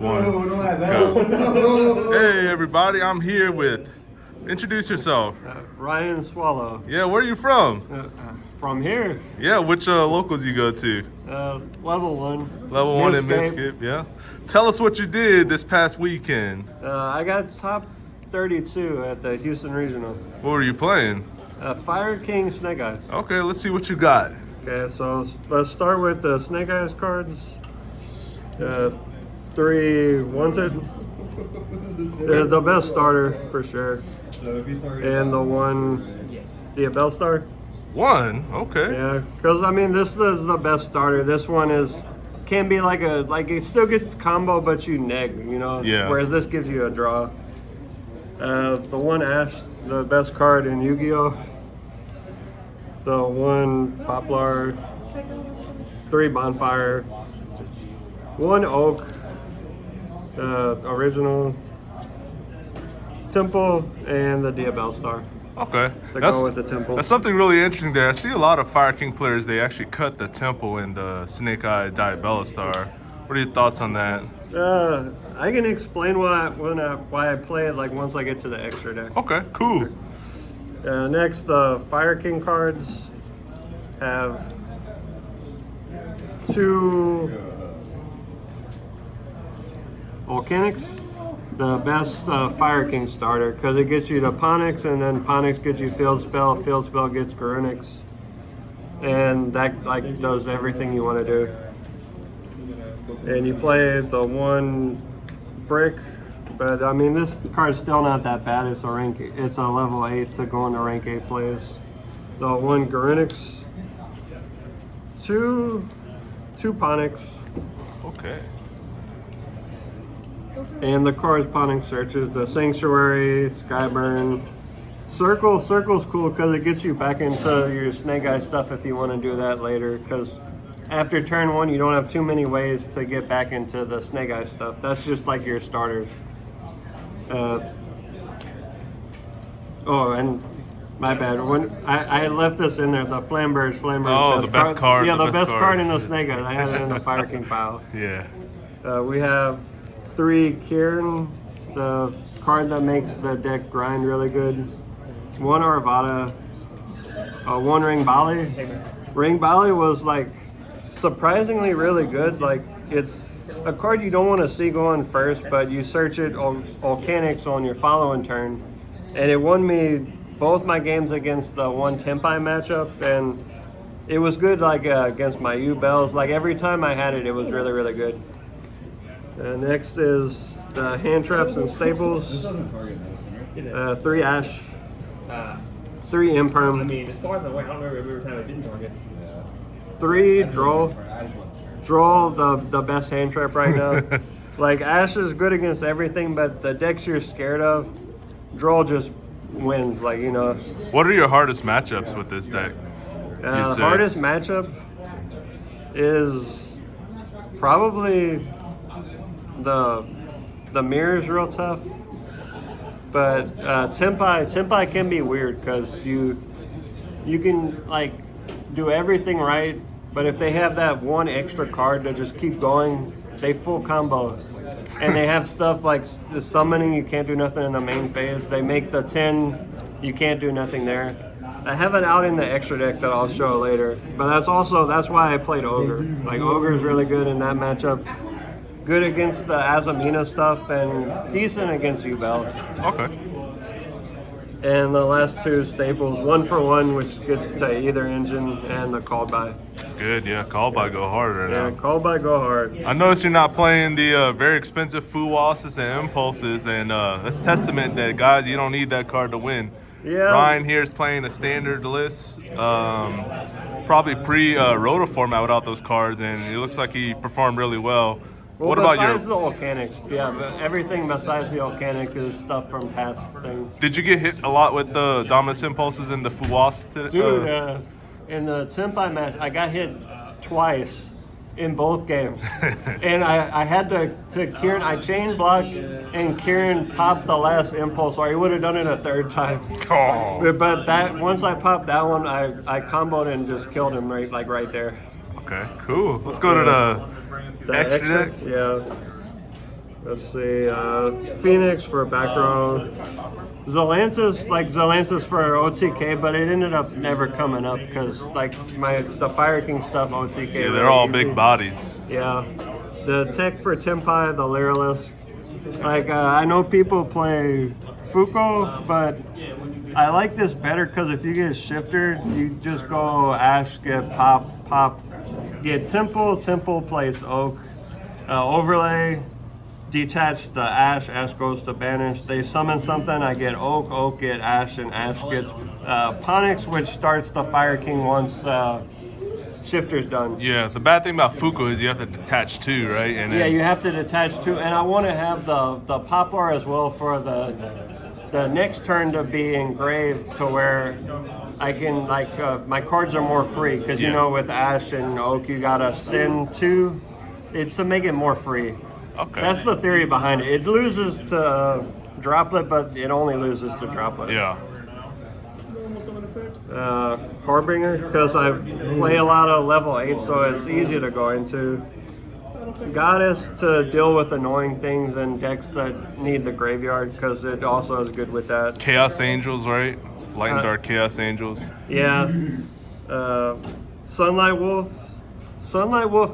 one. No, don't have that. No. Hey everybody, I'm here with. Introduce yourself. Ryan Swallow. Yeah, where are you from? From here. Yeah, which locals you go to? Level 1. Level 1 in Midscape, yeah. Tell us what you did this past weekend. I got top 32 at the Houston Regional. What were you playing? Fire King Snake Eyes. Okay, let's see what you got. Okay, so let's start with the Snake Eyes cards. 3 wanted. The best starter for sure. And the Bellstar. 1, okay. Yeah, because I mean this is the best starter. This one can be like it still gets combo, but you neg, you know. Yeah. Whereas this gives you a draw. The 1 Ash, the best card in Yu-Gi-Oh. The 1 Poplar. 3 Bonfire. 1 Oak. Original. Temple and the Bellstar. Okay. To go with the Temple. That's something really interesting there. I see a lot of Fire King players, they actually cut the Temple in the Snake Eye Diabellastar. What are your thoughts on that? I can explain why I play it like once I get to the extra deck. Okay, cool. Next, the Fire King cards have 2 Volcanics. The best Fire King starter because it gets you to Ponix, and then Ponix gets you Field Spell gets Garunix, and that like does everything you want to do. And you play the 1 Brick, but I mean this card's still not that bad. It's a level 8 to go into rank 8 plays. The 1 Garunix, 2 Ponix. Okay. And the corresponding searches, the Sanctuary, Skyburn. Circle's cool because it gets you back into your Snake Eye stuff if you want to do that later. Because after turn 1, you don't have too many ways to get back into the Snake Eye stuff. That's just like your starters. And my bad. When I left this in there, the Flamberge. Oh, the best card. Yeah, the best card in the Snake Eyes. I had it in the Fire King pile. Yeah. We have 3 Kieran, the card that makes the deck grind really good. 1 Arvada, 1 Ring Bali. Ring Bali was like surprisingly really good. Like it's a card you don't want to see going first, but you search it on Volcanics on your following turn, and it won me both my games against the 1 Tempai matchup, and it was good like against my U-Bells. Like every time I had it, it was really, really good. Next is the Hand Traps and Staples. 3 Ash. 3 Imperm. I mean, as far as I went, I don't remember every time I didn't target. 3 Droll. Droll, the best hand trap right now. Like Ash is good against everything, but the decks you're scared of, Droll just wins. Like, you know. What are your hardest matchups with this deck? Hardest matchup is probably the Mirror's real tough, but Tempai can be weird because you can like do everything right, but if they have that 1 extra card to just keep going, they full combo. And they have stuff like the summoning, you can't do nothing in the main phase. They make the 10, you can't do nothing there. I have it out in the extra deck that I'll show later, but that's why I played Ogre. Like Ogre's really good in that matchup. Good against the Azamina stuff and decent against U-Bell. Okay. And the last 2 Staples, 1 for 1, which gets to either engine, and the Called By. Good, yeah. Called By go hard right now. Yeah, Called By go hard. I noticed you're not playing the very expensive Fuwasses and Impulses, and that's testament that, guys, you don't need that card to win. Yeah. Ryan here is playing a standard list, probably pre-Rota format without those cards, and it looks like he performed really well. Well, what about besides the Volcanics, yeah, but everything besides the Volcanic is stuff from past things. Did you get hit a lot with the Dominus Impulses and the Fuwas? Dude, in the Senpai match, I got hit twice in both games. And I had to Kieran, I chain blocked, and Kieran popped the last impulse, or he would have done it a 3rd time. Oh. But that once I popped that one, I comboed and just killed him right there. Okay, cool. Let's go to the extra deck. Yeah. Let's see, Phoenix for back row. Zelantis for OTK, but it ended up never coming up because the Fire King stuff OTK. Yeah, they're all big bodies. Yeah, the tech for Tempai, the Lyralist. I know people play Fuko, but I like this better because if you get Shifter, you just go Ash, get pop, get Temple plays Oak, overlay. Detach the Ash goes to Banish. They summon something, I get Oak get Ash, and Ash gets Ponix, which starts the Fire King once Shifter's done. Yeah, the bad thing about Fuko is you have to detach 2, right? And Yeah, you have to detach 2, and I want to have the Poplar as well for the next turn to be engraved to where I can, my cards are more free, because you know with Ash and Oak you gotta send 2. It's to make it more free. Okay. That's the theory behind it. It loses to Droplet, but it only loses to Droplet. Yeah. Harbinger, because I play a lot of level 8, so it's easy to go into. Goddess to deal with annoying things and decks that need the graveyard, because it also is good with that. Chaos Angels, right? Light and Dark Chaos Angels. Yeah. Sunlight Wolf,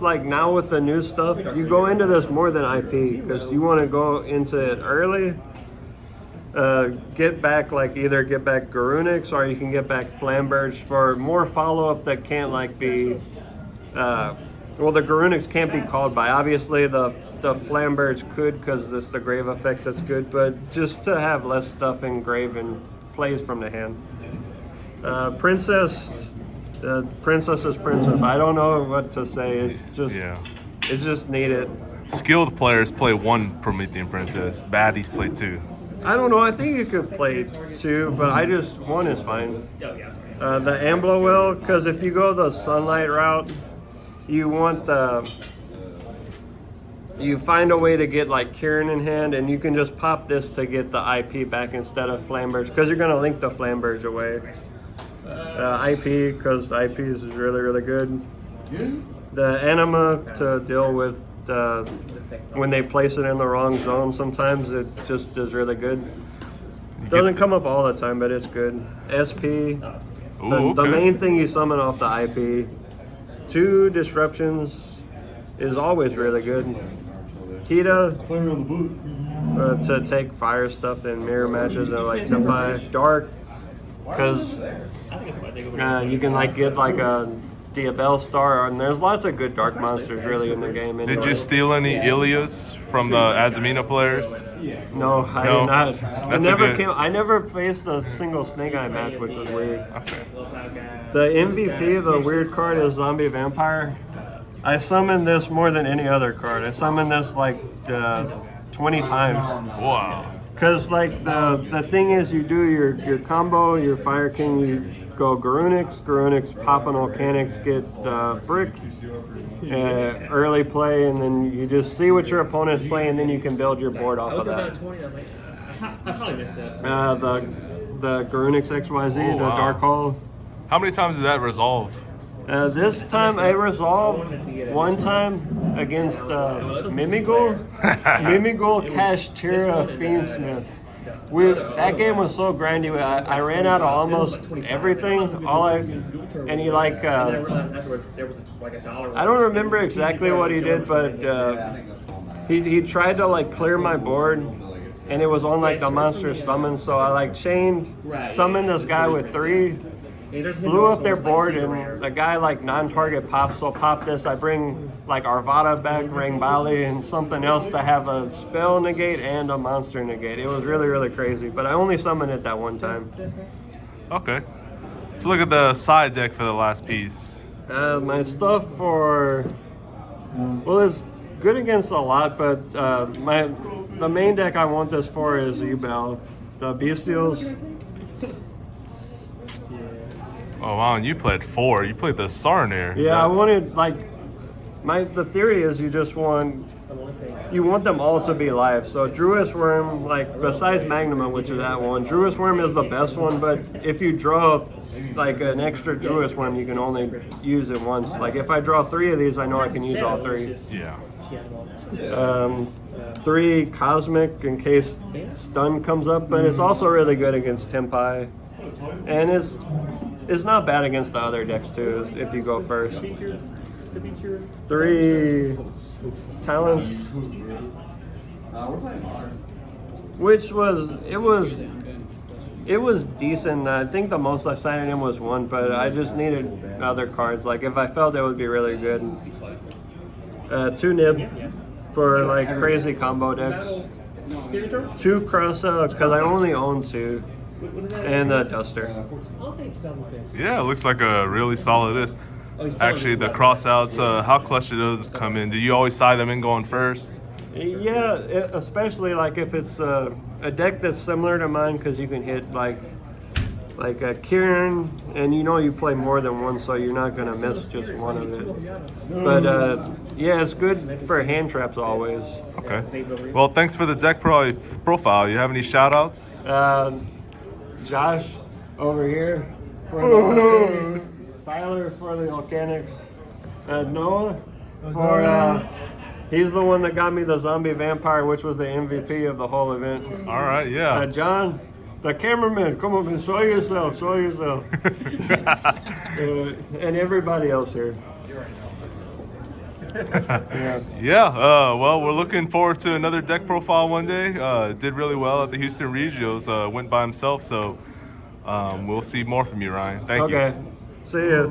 now with the new stuff, you go into this more than IP because you want to go into it early. Get back either get back Garunix or you can get back Flamberge for more follow-up that can't be. Well, the Garunix can't be called by. Obviously, the Flamberge could because it's the grave effect that's good, but just to have less stuff in grave and plays from the hand. Princess. Princess is princess. I don't know what to say. It's just needed. Skilled players play 1 Promethean Princess. Baddies play 2. I don't know. I think you could play 2, but 1 is fine. The Amblo will, because if you go the Sunlight route, you find a way to get Kieran in hand, and you can just pop this to get the IP back instead of Flamberge, because you're going to link the Flamberge away. IP, because IP is really, really good. The Anima to deal with when they place it in the wrong zone, sometimes it just is really good. Doesn't come up all the time, but it's good. SP, the main thing you summon off the IP. 2 Disruptions is always really good. Kita to take fire stuff in mirror matches and Tempai. Dark, because you can get a Diabell Star, and there's lots of good dark monsters really in the game. Anyway. Did you steal any Ilias from the Azamina players? No, I did not. I never faced a single Snake Eye match, which was weird. Okay. The MVP, the weird card, is Zombie Vampire. I summoned this more than any other card. I summoned this 20 times. Wow. Because the thing is, you do your combo, your Fire King, you go Garunix, pop an Volcanics, get Brick, early play, and then you just see what your opponent's playing, and then you can build your board off of that. I probably missed that. The Garunix XYZ, the wow. Dark Hole. How many times did that resolve? This time I resolved 1 time against Mimigul. Mimigul Kashtira Fiendsmith. That game was so grindy. I ran out of almost everything. And he I realized there was a dollar. I don't remember exactly what he did, but he tried to clear my board, and it was on the monster summon. So I summoned this guy with 3. Blew up their board, and the guy non-target pops, so pop this. I bring Arvada back, Ring Bali, and something else to have a spell negate and a monster negate. It was really, really crazy, but I only summoned it that 1 time. Okay. Let's look at the side deck for the last piece. My stuff it's good against a lot, but the main deck I want this for is Ubel. The Bestials. Oh wow, and you played 4. You played the Sarnir. Yeah, I wanted the theory is you want them all to be live. So Druis Worm, besides Magnuma, which is that one, Druis Worm is the best one, but if you draw an extra Druis Worm, you can only use it once. If I draw 3 of these, I know I can use all 3. Yeah. 3 cosmic in case stun comes up, but it's also really good against Tempai. And it's not bad against the other decks too, if you go first. 3 talents, We're playing modern. which it was decent. I think the most I signed in was 1, but I just needed other cards. Like if I felt it would be really good. 2 nib for like crazy combo decks. 2 cross outs because I only own 2, and a duster. Yeah, it looks like a really solid list. Actually, the crossouts, how clutch do those come in? Do you always side them in going first? Yeah, especially like if it's a deck that's similar to mine, because you can hit like a Kieran, and you know you play more than one, so you're not gonna miss just one of it. But yeah, it's good for hand traps always. Okay. Well, thanks for the deck profile. You have any shout outs? Josh over here for the Tyler for the Volcanics, Noah for he's the one that got me the zombie vampire, which was the MVP of the whole event. All right, yeah. John, the cameraman, come on, man, show yourself. And everybody else here. Yeah, well, we're looking forward to another deck profile one day. Did really well at the Houston Regionals, went by himself, so we'll see more from you, Ryan. Thank you. Okay, see ya.